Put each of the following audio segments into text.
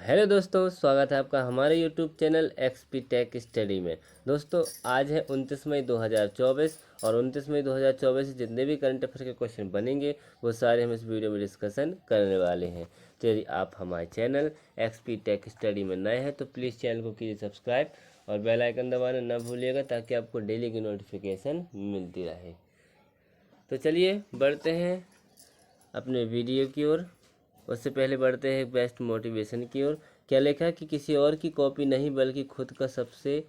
Hello दोस्तों, स्वागत है आपका हमारे YouTube channel XP tech study में। दोस्तों आज है 29 मई 2024 और 29 मई 2024 से जितने भी करंट अफेयर के क्वेश्चन बनेंगे वो सारे हम इस वीडियो में डिस्कशन करने वाले हैं। तो यदि आप हमारे चैनल एक्सपी टेक स्टडी में नए हैं तो प्लीज़ चैनल को कीजिए सब्सक्राइब और बेल आइकन दबाना ना भूलिएगा ताकि आपको डेली की नोटिफिकेशन मिलती रहे। तो चलिए बढ़ते हैं अपने वीडियो की ओर। उससे पहले बढ़ते हैं बेस्ट मोटिवेशन की ओर। क्या लिखा कि किसी और की कॉपी नहीं बल्कि खुद का सबसे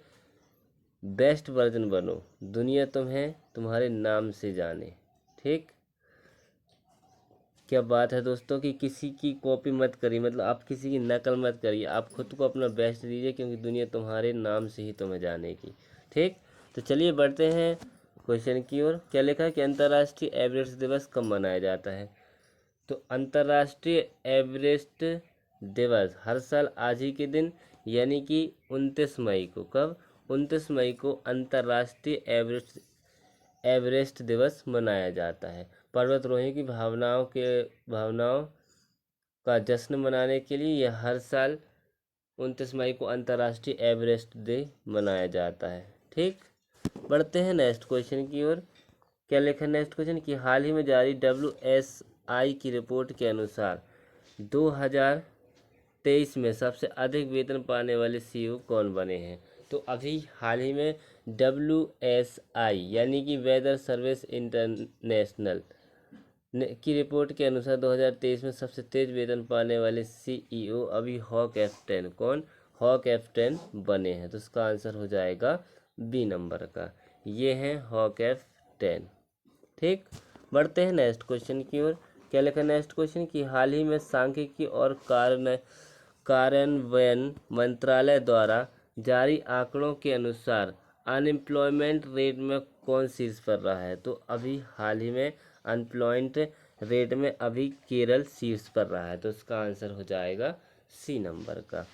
बेस्ट वर्जन बनो, दुनिया तुम्हें तुम्हारे नाम से जाने। ठीक, क्या बात है दोस्तों कि किसी की कॉपी मत करिए, मतलब आप किसी की नकल मत करिए, आप खुद को अपना बेस्ट दीजिए क्योंकि दुनिया तुम्हारे नाम से ही तुम्हें जानेगी। ठीक, तो चलिए बढ़ते हैं क्वेश्चन की ओर। क्या लिखा है कि अंतर्राष्ट्रीय एवरेस्ट दिवस कब मनाया जाता है? तो अंतर्राष्ट्रीय एवरेस्ट दिवस हर साल आज ही के दिन यानी कि 29 मई को, कब? 29 मई को अंतर्राष्ट्रीय एवरेस्ट दिवस मनाया जाता है। पर्वतारोही की भावनाओं का जश्न मनाने के लिए यह हर साल 29 मई को अंतर्राष्ट्रीय एवरेस्ट डे मनाया जाता है। ठीक, बढ़ते हैं नेक्स्ट क्वेश्चन की ओर। क्या लिखा है नेक्स्ट क्वेश्चन कि हाल ही में जारी WSI की रिपोर्ट के अनुसार 2023 में सबसे अधिक वेतन पाने वाले CEO कौन बने हैं? तो अभी हाल ही में WSI यानी कि वेदर सर्विस इंटरनेशनल की रिपोर्ट के अनुसार 2023 में सबसे तेज वेतन पाने वाले CEO अभी हॉक F10 कौन? हॉक F10 बने हैं। तो इसका आंसर हो जाएगा बी नंबर का, ये हैं हॉक F10। ठीक, बढ़ते हैं नेक्स्ट क्वेश्चन की ओर। क्या लिखा नेक्स्ट क्वेश्चन कि हाल ही में सांख्यिकी और कार्यान्वयन मंत्रालय द्वारा जारी आंकड़ों के अनुसार अनएम्प्लॉयमेंट रेट में कौन शीर्ष पर रहा है? तो अभी हाल ही में अनएम्प्लॉयमेंट रेट में अभी केरल शीर्ष पर रहा है। तो इसका आंसर हो जाएगा सी नंबर का।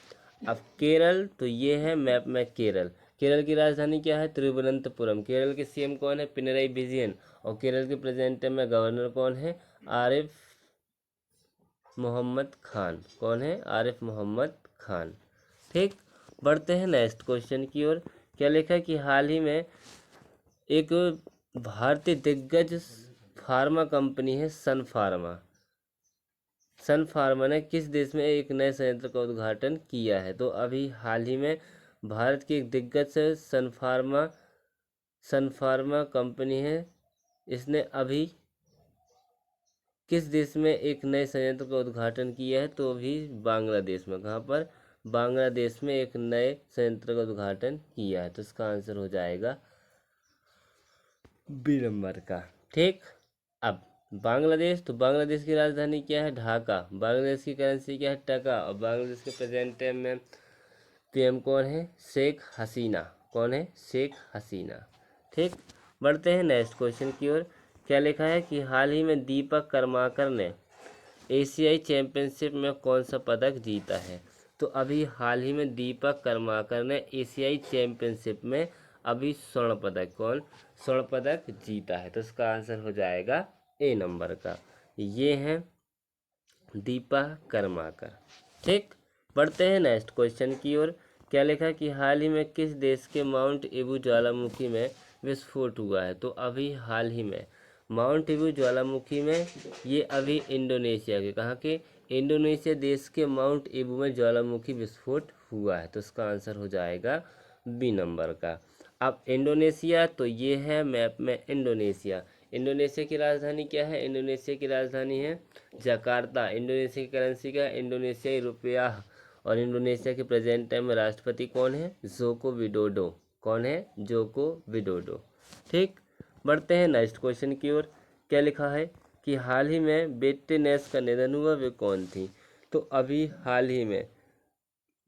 अब केरल, तो ये है मैप में केरल। केरल की राजधानी क्या है? तिरुवनंतपुरम। केरल के CM कौन है? पिनरई विजयन। और केरल के प्रेजेंट में गवर्नर कौन है? आरिफ मोहम्मद खान। कौन है? आरिफ मोहम्मद खान। ठीक, बढ़ते हैं नेक्स्ट क्वेश्चन की ओर। क्या लिखा है कि हाल ही में एक भारतीय दिग्गज फार्मा कंपनी है सन फार्मा ने किस देश में एक नए संयंत्र का उद्घाटन किया है? तो अभी हाल ही में भारत की एक दिग्गज सन फार्मा कंपनी है, इसने अभी किस देश में एक नए संयंत्र का उद्घाटन किया है? तो अभी बांग्लादेश में। कहाँ पर? बांग्लादेश में एक नए संयंत्र का उद्घाटन किया है। तो इसका आंसर हो जाएगा बी नंबर का। ठीक, अब बांग्लादेश, तो बांग्लादेश की राजधानी क्या है? ढाका। बांग्लादेश की करेंसी क्या है? टका। और बांग्लादेश के प्रेजेंट टाइम में PM कौन है? शेख हसीना। कौन है? शेख हसीना। ठीक, बढ़ते हैं नेक्स्ट क्वेश्चन की ओर। क्या लिखा है कि हाल ही में दीपक कर्माकर ने एशियाई चैंपियनशिप में कौन सा पदक जीता है? तो अभी हाल ही में दीपक कर्माकर ने एशियाई चैंपियनशिप में अभी स्वर्ण पदक जीता है। तो इसका आंसर हो जाएगा ए नंबर का, ये हैं दीपक कर्माकर। ठीक, बढ़ते हैं नेक्स्ट क्वेश्चन की ओर। क्या लिखा कि हाल ही में किस देश के माउंट एबू ज्वालामुखी में विस्फोट हुआ है? तो अभी हाल ही में माउंट एबू ज्वालामुखी में, ये अभी इंडोनेशिया के, कहाँ के? इंडोनेशिया देश के माउंट एबू में ज्वालामुखी विस्फोट हुआ है। तो इसका आंसर हो जाएगा बी नंबर का। अब इंडोनेशिया, तो ये है मैप में इंडोनेशिया। इंडोनेशिया की राजधानी क्या है? इंडोनेशिया की राजधानी है जकार्ता। इंडोनेशिया की करेंसी क्या है? इंडोनेशियाई रुपया। और इंडोनेशिया के प्रेजेंट टाइम में राष्ट्रपति कौन है? Joko Widodo. कौन है? Joko Widodo. ठीक, बढ़ते हैं नेक्स्ट क्वेश्चन की ओर। क्या लिखा है कि हाल ही में बेट्टी नेस का निधन हुआ, वे कौन थी? तो अभी हाल ही में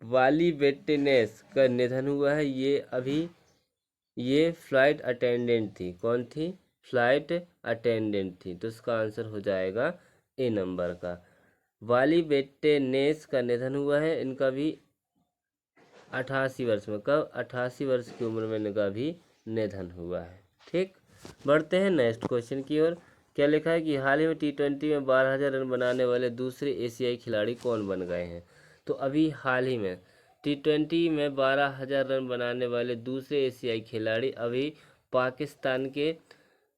वाली बेट्टी नेस का निधन हुआ है। ये फ्लाइट अटेंडेंट थी। कौन थी? फ्लाइट अटेंडेंट थी। तो इसका आंसर हो जाएगा ए नंबर का। वाली बेट्टेनेस का निधन हुआ है, इनका भी 88 वर्ष में। कब? 88 वर्ष की उम्र में इनका भी निधन हुआ है। ठीक, बढ़ते हैं नेक्स्ट क्वेश्चन की ओर। क्या लिखा है कि हाल ही में T20 में 12,000 रन बनाने वाले दूसरे एशियाई खिलाड़ी कौन बन गए हैं? तो अभी हाल ही में T20 में 12,000 रन बनाने वाले दूसरे एशियाई खिलाड़ी अभी पाकिस्तान के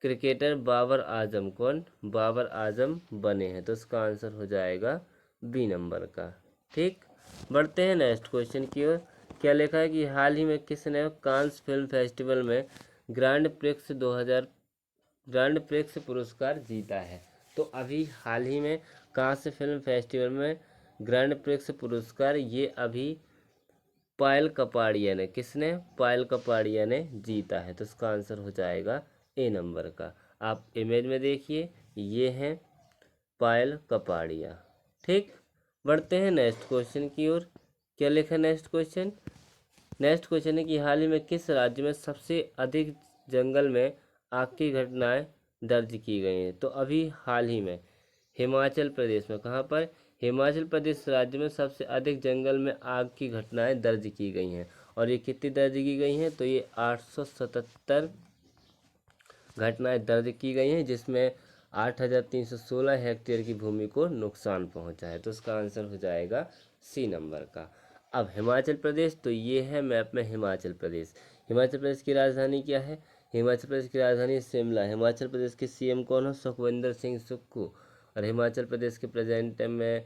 क्रिकेटर बाबर आजम, कौन, बाबर आजम बने हैं। तो इसका आंसर हो जाएगा बी नंबर का। ठीक, बढ़ते हैं नेक्स्ट क्वेश्चन की ओर। क्या लिखा है कि हाल ही में किसने कांस फिल्म फेस्टिवल में ग्रैंड प्रिक्स पुरस्कार जीता है। तो अभी हाल ही में कांस फिल्म फेस्टिवल में ग्रैंड प्रिक्स पुरस्कार ये अभी पायल कपाड़िया ने, किसने, पायल कपाड़िया ने जीता है। तो इसका आंसर हो जाएगा ए नंबर का। आप इमेज में देखिए, ये हैं पायल कपाड़िया। ठीक, बढ़ते हैं नेक्स्ट क्वेश्चन की ओर। क्या लिखा है नेक्स्ट क्वेश्चन? नेक्स्ट क्वेश्चन है कि हाल ही में किस राज्य में सबसे अधिक जंगल में आग की घटनाएं दर्ज की गई हैं। तो अभी हाल ही में हिमाचल प्रदेश में, कहाँ पर, हिमाचल प्रदेश राज्य में सबसे अधिक जंगल में आग की घटनाएं दर्ज की गई हैं। और ये कितनी दर्ज की गई हैं? तो ये 877 घटनाएं दर्ज की गई हैं, जिसमें 8,316 हेक्टेयर की भूमि को नुकसान पहुंचा है। तो इसका आंसर हो जाएगा सी नंबर का। अब हिमाचल प्रदेश, तो ये है मैप में हिमाचल प्रदेश। हिमाचल प्रदेश की राजधानी क्या है? हिमाचल प्रदेश की राजधानी शिमला। हिमाचल प्रदेश के सीएम कौन है? सुखविंदर सिंह सुक्खू। और हिमाचल प्रदेश के प्रेजेंट में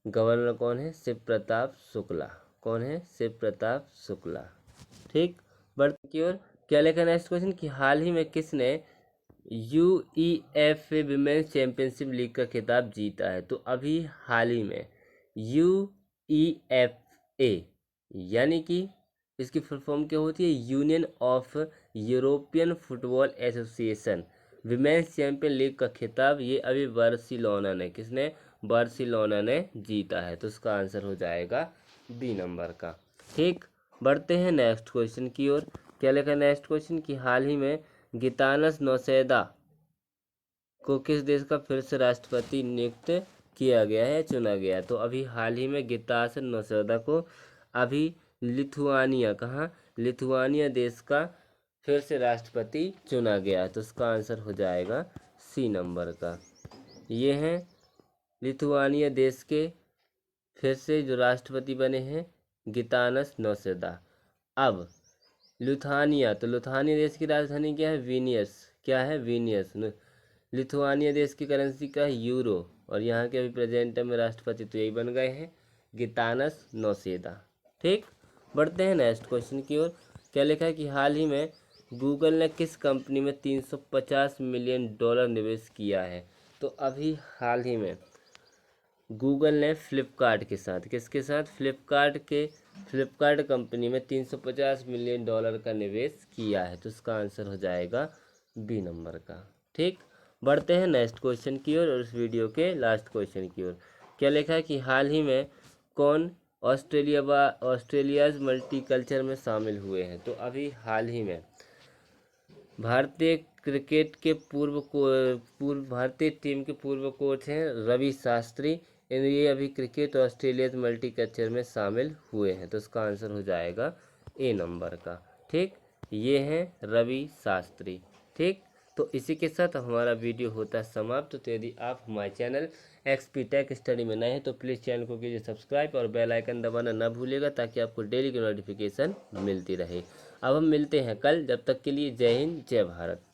गवर्नर कौन है? शिव प्रताप शुक्ला। कौन है? शिव प्रताप शुक्ला। ठीक, बढ़ते की ओर। क्या लिखा नेक्स्ट क्वेश्चन कि हाल ही में किसने UEFA विमेंस चैंपियनशिप लीग का खिताब जीता है। तो अभी हाल ही में UEFA यानी कि इसकी फुल फॉर्म क्या होती है? Union of European football association women's champion league का खिताब ये अभी बार्सिलोना ने, किसने, बार्सिलोना ने जीता है। तो इसका आंसर हो जाएगा बी नंबर का। ठीक, बढ़ते हैं नेक्स्ट क्वेश्चन की ओर। क्या लिखा है नेक्स्ट क्वेश्चन कि हाल ही में गितानस नौसेदा को किस देश का फिर से राष्ट्रपति नियुक्त किया गया है, चुना गया? तो अभी हाल ही में गितानस नौसेदा को अभी लिथुआनिया, कहाँ, लिथुआनिया देश का फिर से राष्ट्रपति चुना गया है। तो इसका आंसर हो जाएगा सी नंबर का। ये हैं लिथुआनिया देश के फिर से जो राष्ट्रपति बने हैं, गितानस नौसेदा। अब लुथानिया, तो लुथानिया देश की राजधानी क्या है? विनियस। क्या है? विनियस। लिथुआनिया देश की करेंसी का है? यूरो। और यहाँ के अभी प्रेजेंट में राष्ट्रपति तो यही बन गए हैं, गितानस नौसेदा। ठीक, बढ़ते हैं नेक्स्ट क्वेश्चन की ओर। क्या लिखा है कि हाल ही में गूगल ने किस कंपनी में $350 मिलियन निवेश किया है। तो अभी हाल ही में गूगल ने फ्लिपकार्ट के साथ, किसके साथ, फ्लिपकार्ट कंपनी में $350 मिलियन का निवेश किया है। तो इसका आंसर हो जाएगा बी नंबर का। ठीक, बढ़ते हैं नेक्स्ट क्वेश्चन की ओर और इस वीडियो के लास्ट क्वेश्चन की ओर। क्या लिखा है कि हाल ही में कौन ऑस्ट्रेलियाज मल्टीकल्चर में शामिल हुए हैं। तो अभी हाल ही में भारतीय क्रिकेट के भारतीय टीम के पूर्व कोच हैं रवि शास्त्री। ये अभी क्रिकेट ऑस्ट्रेलिया मल्टीकल्चर में शामिल हुए हैं। तो इसका आंसर हो जाएगा ए नंबर का। ठीक, ये हैं रवि शास्त्री। ठीक, तो इसी के साथ हमारा वीडियो होता है समाप्त। तो यदि आप हमारे चैनल XP टेक स्टडी में नए हैं तो प्लीज़ चैनल को कीजिए सब्सक्राइब और बेल आइकन दबाना ना भूलिएगा, ताकि आपको डेली की नोटिफिकेशन मिलती रहे। अब हम मिलते हैं कल, जब तक के लिए जय हिंद जय भारत।